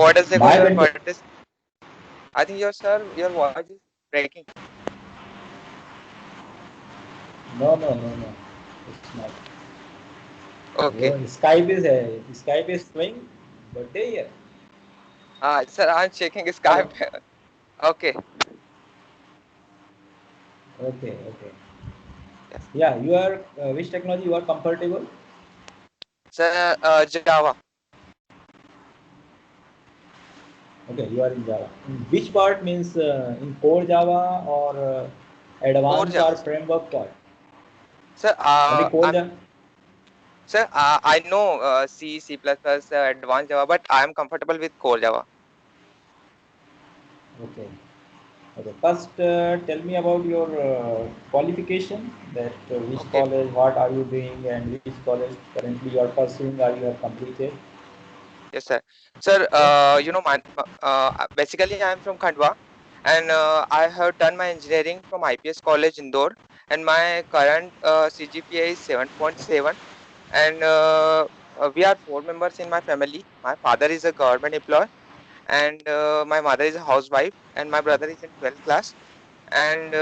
4 days ago, My sir. window. What is? I think your voice is breaking. No, no, no, no. It's not. Okay. Skype is showing birthday here. Sir, I'm checking Hello. Skype. Okay. Okay, okay. Yes. Yeah, you are which technology you are comfortable? Sir, Java. Okay, you are in Java. In which part means in core Java or Core advanced Java. or framework part? Sir, Only core I'm Java. sir. I know C, C++, Advanced Java, but I am comfortable with Core Java. Okay. Okay. First, tell me about your qualification. That which Okay. college, what are you doing, and which college currently you are pursuing or you have completed. Yes, sir. Sir, Okay. basically I am from Khandwa, and I have done my engineering from IPS College Indore, and my current CGPA is 7.7, and we are 4 members in my family. My father is a government employee, and my mother is a housewife, and my brother is in 12th class. And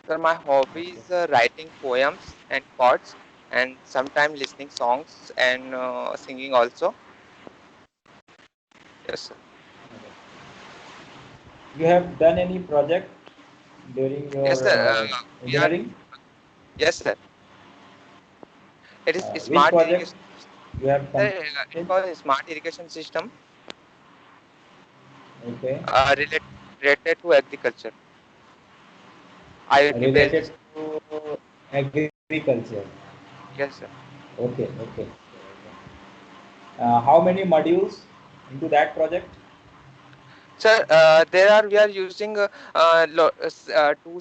sir, my hobby Okay. is writing poems and quotes, and sometimes listening songs and singing also. Yes, sir. You have done any project during Yes, your sir. We are. engineering? Yes, sir. It is Which smart project irrigation. you have Sir, it's completed? called a smart irrigation system Okay. related to agriculture. IoT Related based. to agriculture. Yes, sir. Okay, okay. How many modules into that project? Sir, there are we are using two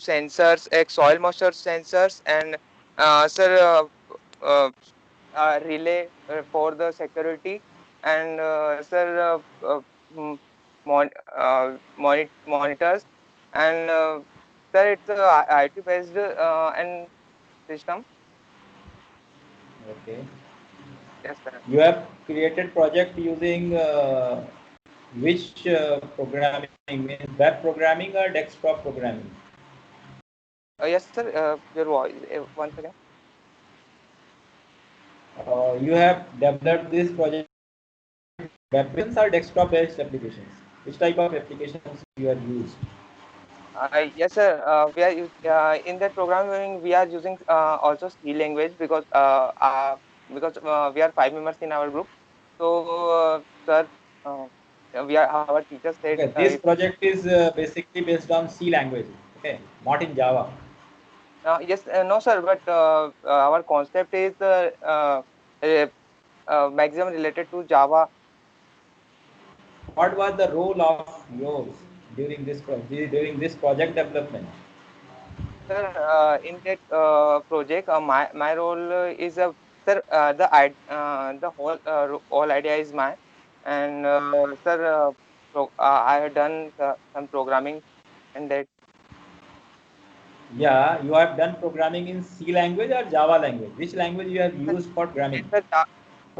sensors, soil moisture sensors, and sir, uh, relay for the security, and sir, mm, mon- monitors, and sir, it's a IoT based and system. Okay. Yes, sir. You have created project using which programming means web programming or desktop programming? Yes, sir. Your voice once again. You have developed this project using web applications or desktop based applications? Which type of applications you have used? Yes, sir. In that programming we are using also C language because we are 5 members in our group. So, sir, uh, we are our teacher said Okay, this project is basically based on C language. Okay, not in Java. yes, no, sir. But our concept is uh, maximum related to Java. What was the role of yours during this project development? Sir, in that project, my role is sir. The whole idea is mine, and sir, I have done some programming in that. Yeah, you have done programming in C language or Java language. Which language you have Sir, used for programming? it's a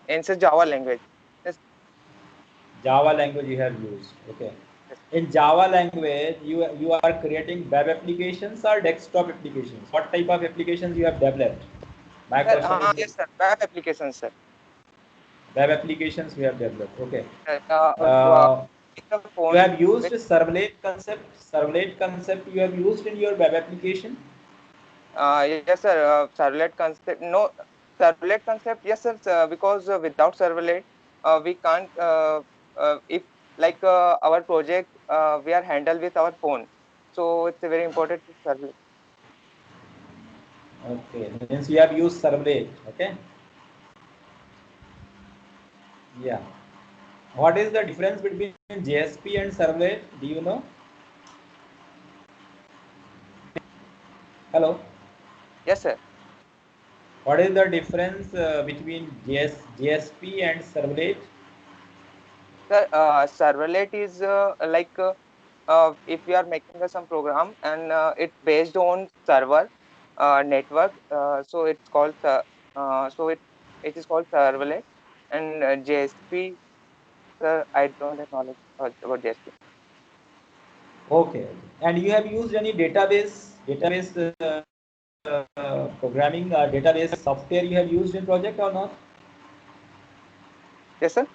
it's a Java language. Yes, Java language you have used. Okay. yes, In Java language, you are creating web applications or desktop applications. What type of applications you have developed? My sir. question is Yes, sir. Web application, sir. web applications you have developed. Okay. Uh, Uh, with the you phone have used with servlet concept. Servlet concept you have used in your web application. yes, sir. Servlet concept. No, servlet concept. Yes, sir. Because without servlet, we can't. If like our project, we are handled with our phone, so it's very important to servlet. Okay, means you have used servlet. Okay. Yeah. What is the difference between JSP and servlet? Do you know? Hello. Yes, sir. What is the difference between JSP and servlet? Sir, servlet is if we are making some program and it's based on server network, so it's called it is called servlet, and JSP sir, I don't have knowledge about JSP. Okay. And you have used any database programming, database software you have used in project or not? Yes, sir.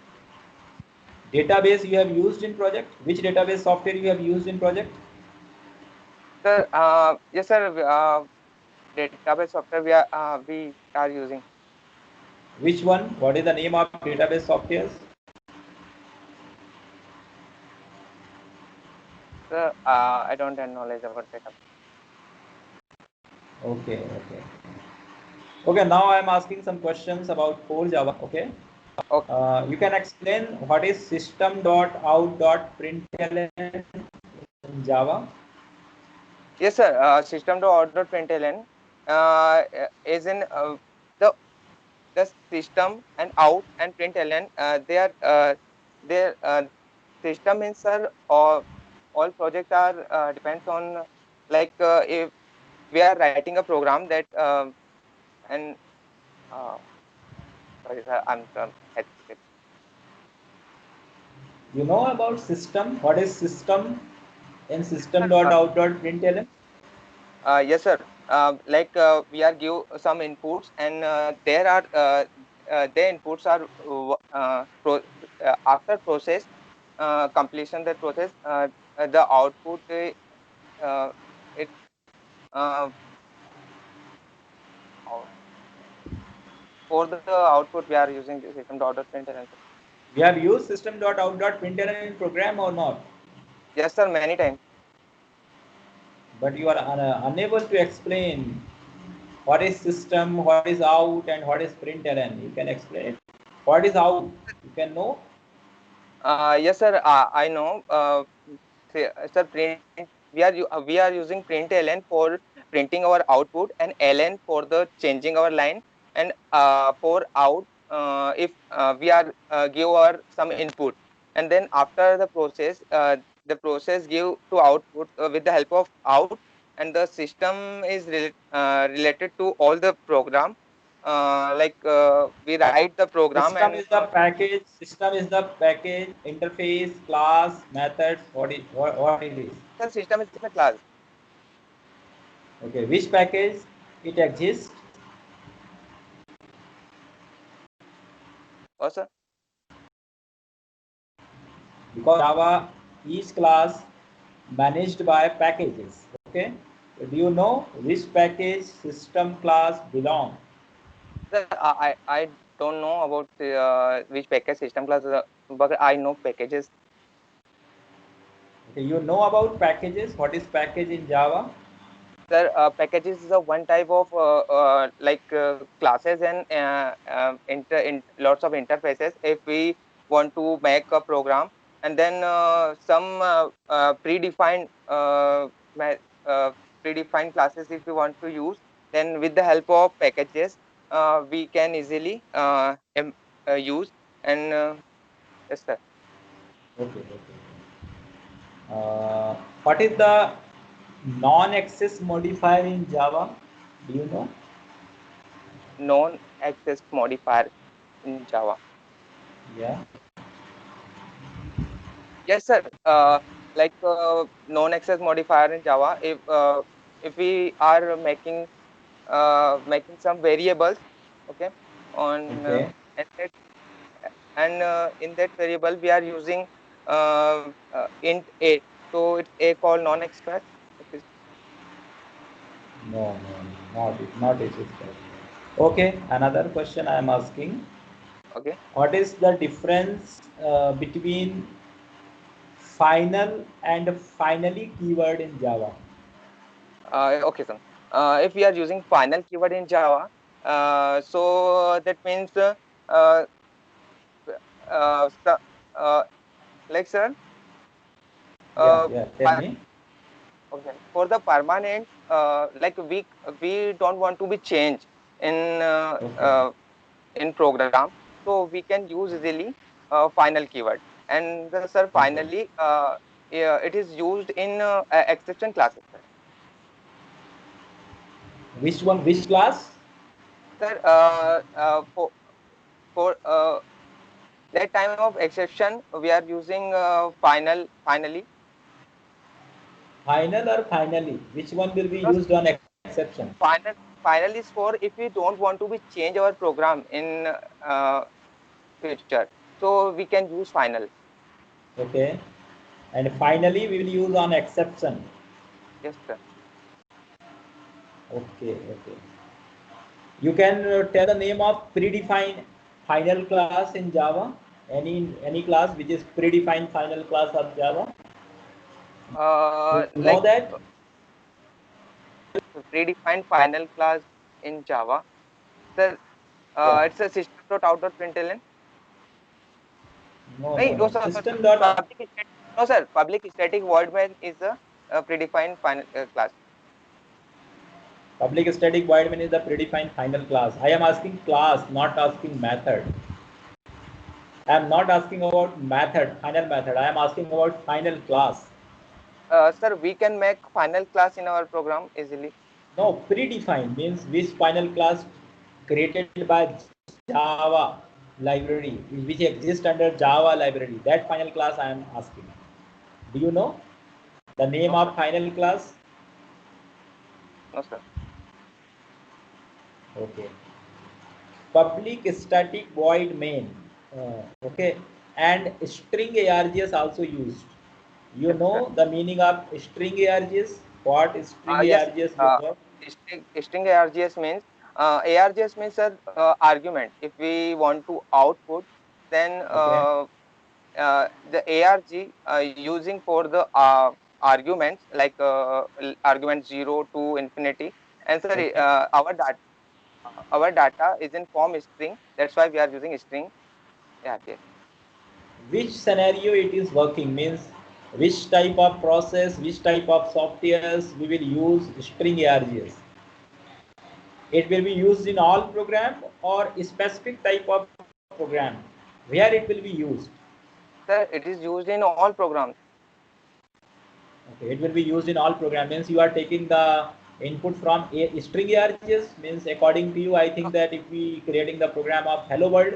Database you have used in project? Which database software you have used in project? Sir, yes, sir. Database software we are using. Which one? What is the name of database softwares? Sir, I don't have knowledge about database. Okay, okay. Okay, now I am asking some questions about core Java. Okay. Okay. You can explain what is system.out.println in Java? Yes, sir. System.out.println is in the system and out and println. They are their system means, sir. All projects are depends on, like, if we are writing a program that and uh, sorry, sir, I'm hesitate. You know about system? What is system in Sir, system.out.println? yes, sir. Like, we are give some inputs, and there are their inputs are after process completion that process, the output, uh, it uh, out- for the output we are using the system.out.println. We have used system.out.println in program or not? Yes, sir. Many times. But you are unable to explain what is system, what is out, and what is println. You can explain it. What is out? You can know. Yes, sir. I know. Sir, we are using println for printing our output, and ln for the changing our line, and for out, if we are give our some input, and then after the process give to output with the help of out, and the system is related to all the program. Like, we write the program, System and is the package. System is the package, interface, class, methods. What it is? the system is the class. Okay, which package it exists? Also, Because Java each class managed by packages. Okay, so do you know which package system class belong? I don't know about which package system class, but I know packages. Okay, you know about packages. What is package in Java? Sir, packages is a one type of like classes and lots of interfaces. If we want to make a program, and then some predefined predefined classes if we want to use, then with the help of packages, we can easily use, and yes, sir. Okay, okay. What is the non-access modifier in Java? Do you know? Non-access modifier in Java. Yeah. Yes, sir. Like, non-access modifier in Java, if we are making some variables, okay, on Okay. and in that variable we are using int a, so it's a called non-access. Okay. No, no, not it is correct. Okay, another question I am asking. Okay. What is the difference between final and finally keyword in Java? Okay, sir. If we are using final keyword in Java, so that means uh, so, uh, like, sir, Yeah, uh, yeah. Tell me. okay, for the permanent, like, we don't want to be changed in Okay, in program, so we can use easily final keyword. And sir, okay. finally, yeah, it is used in exception classes, sir. Which one? Which class? Sir, for That time of exception we are using finally. Final or finally? Which one will be No, used on exception? final is for if we don't want to be change our program in future, so we can use final. Okay. And finally, we will use on exception. Yes, sir. Okay, okay. You can tell the name of predefined final class in Java. Any class which is predefined final class of Java. You know Like that? predefined final class in Java. Sir, Yeah. it's a system.out.println. No, No, no, no, no. sir, System dot out. public static, no, sir. Public static void main is a predefined final class. Public static void main is the predefined final class. I am asking class, not asking method. I am not asking about method, final method. I am asking about final class. Sir, we can make final class in our program easily. No, predefined means which final class created by Java library, which exists under Java library. That final class I am asking. Do you know the name No, sir. of final class? No, sir. Okay. Public static void main. Okay. And string args also used. You Yes, sir. know the meaning of string args? What string Yes. args will Uh, work? string ARGS means ARGS means argument. If we want to output, then Okay. the ARG using for the arguments like argument 0 to infinity. And sorry, Okay. our data is in form string. That's why we are using string ARGS. Which scenario it is working means which type of process, which type of softwares we will use string args. It will be used in all program or a specific type of program where it will be used. Sir, it is used in all programs. Okay, it will be used in all program means you are taking the input from a string args means according to you I think that if we creating the program of hello world,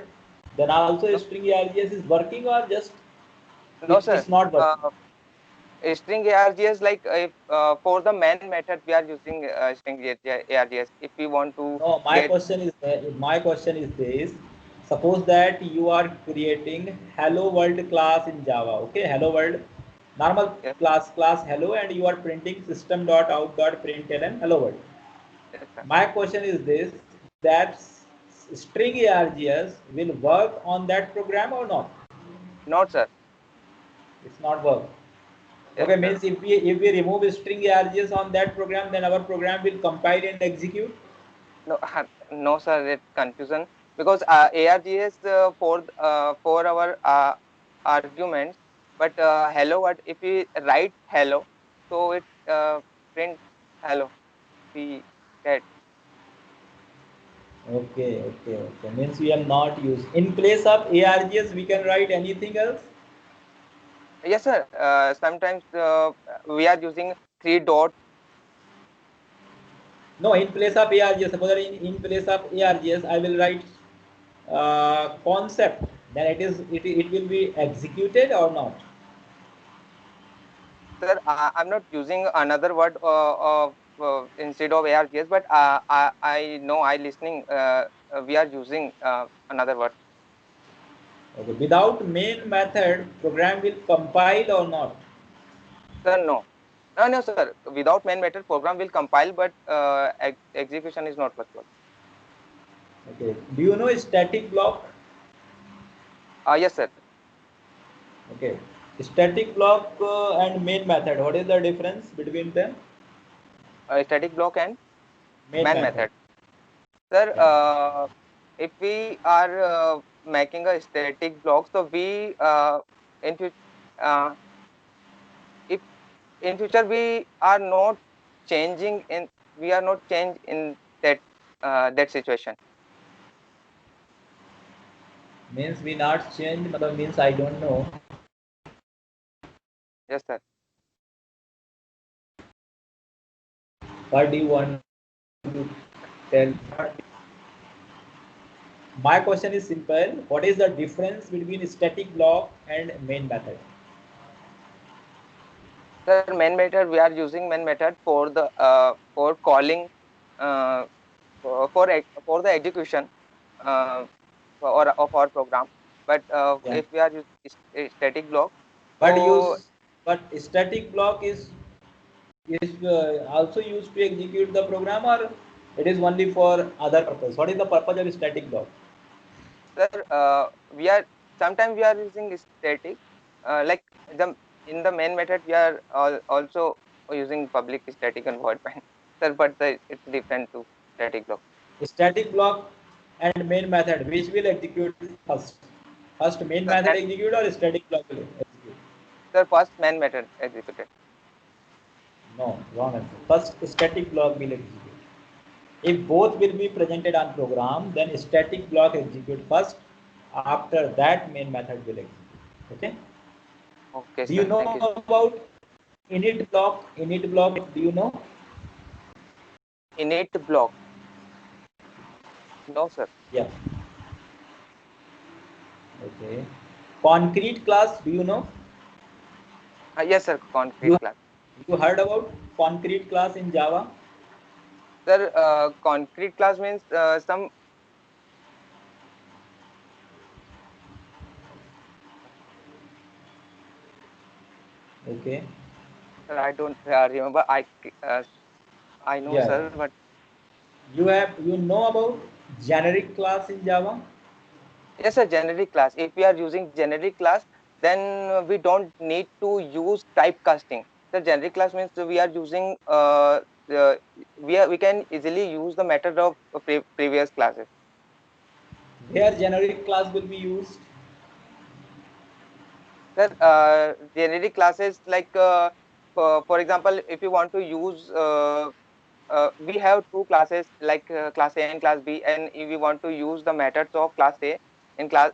then also No, string args is working or just no, sir. it's not working. String ARGS like if for the main method we are using string ARGS. If we want to No, get my question is this. Suppose that you are creating hello world class in Java. Okay, hello world, normal yes, class hello, and you are printing system.out.println hello world. yes, sir. My question is this: that string args will work on that program or not? Not sir. It's not work. Yes, Okay, sir. means if we remove string args on that program, then our program will compile and execute. No, no, sir. It's confusion because ARGS for our arguments, but hello. What if we write hello? So it print hello. We get. Okay, okay, okay. Means we have not used. In place of args, we can write anything else. Yes, sir. Sometimes we are using three dot. No, in place of args, suppose that in place of args, I will write concept. Then it will be executed or not. Sir, I'm not using another word of instead of ARGS, but I know I listening. We are using another word. Okay. Without main method, program will compile or not. Sir, no. No, sir. Without main method, program will compile, but execution is not possible. Okay. Do you know static block? Yes, sir. Okay. Static block and main method. What is the difference between them? Static block and Main main method. method. Sir, Yeah. if we are making a static block, so we in fut- uh, if in future we are not changing in we are not change in that situation. Means we not change. Matlab means I don't know. Yes, sir. What do you want to tell? My question is simple. What is the difference between static block and main method? Sir, main method, we are using main method for the for calling uh, for the execution uh, or of our program. But Yeah. if we are using static block, But so use but static block is also used to execute the program, or it is only for other purpose. What is the purpose of static block? sir, we are sometimes we are using static, like the in the main method we are also using public static and void main. Sir, but it's different to static block. Static block and main method, which will execute first? First main Sir, method execute or static block will execute? sir, first main method executed. No, wrong answer. First static block will execute. If both will be presented on program, then static block execute first. After that, main method will execute. Okay. Okay, Do you sir. know Thank you. about init block? Init block. Do you know? Innate block. No, sir. Yeah. Okay. Concrete class. Do you know? Yes, sir. Concrete You class. you heard about concrete class in Java? Sir, concrete class means some. Okay. Sir, I don't remember. I know, Yeah. sir, but You know about generic class in Java? yes, a generic class. If we are using generic class, then we don't need to use typecasting. The generic class means we are using we can easily use the method of previous classes. Where generic class will be used? Sir, generic classes like for example, if you want to use we have two classes like class A and class B, and if we want to use the methods of class A in class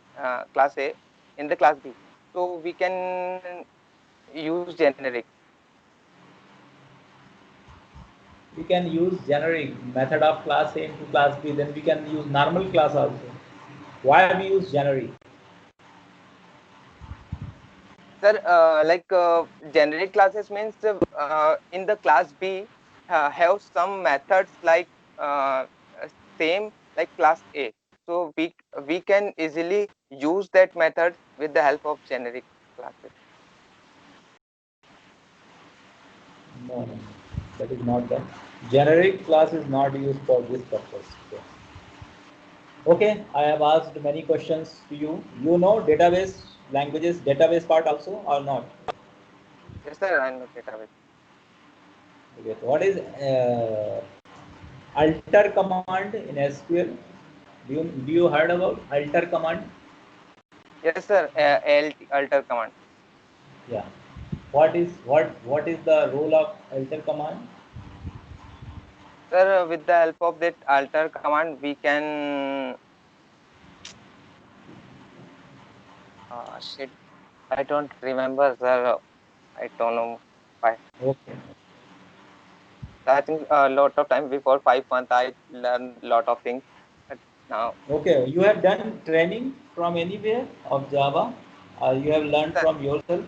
A in the class B, so we can use generic. We can use generic method of class A into class B. Then we can use normal class also. Why we use generic? Sir, like generic classes means in the class B have some methods like uh, same like class A. So we can easily use that method with the help of generic classes. No, no, that is not done. Generic class is not used for this purpose. Okay. Okay, I have asked many questions to you. You know database languages, database part also or not? Yes, sir, I know database. Okay, so what is alter command in SQL? Do you heard about alter command? Yes, sir, ALT alter command. Yeah. What is the role of alter command? Sir, with the help of that alter command, we can. Shit, I don't remember, sir. I don't know why. Okay. I think a lot of time before 5 months, I learned a lot of things. But now, Okay. You have done training from anywhere of Java, or you have learned sir, from yourself?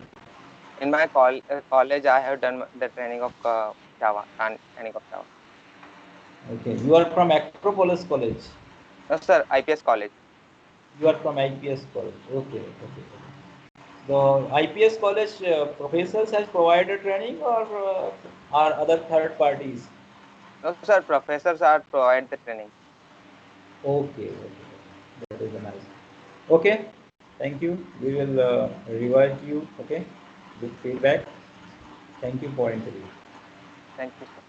in my college, I have done the training of Java, training of Java. Okay. You are from Acropolis College. No, sir, IPS college. You are from IPS College. Okay. Okay. The IPS College professors has provided training, or are other third parties? No, sir, professors are provide the training. Okay. Okay. That is nice. Okay. Thank you. We will revert you. Okay. With feedback. Thank you for interview. Thank you, sir.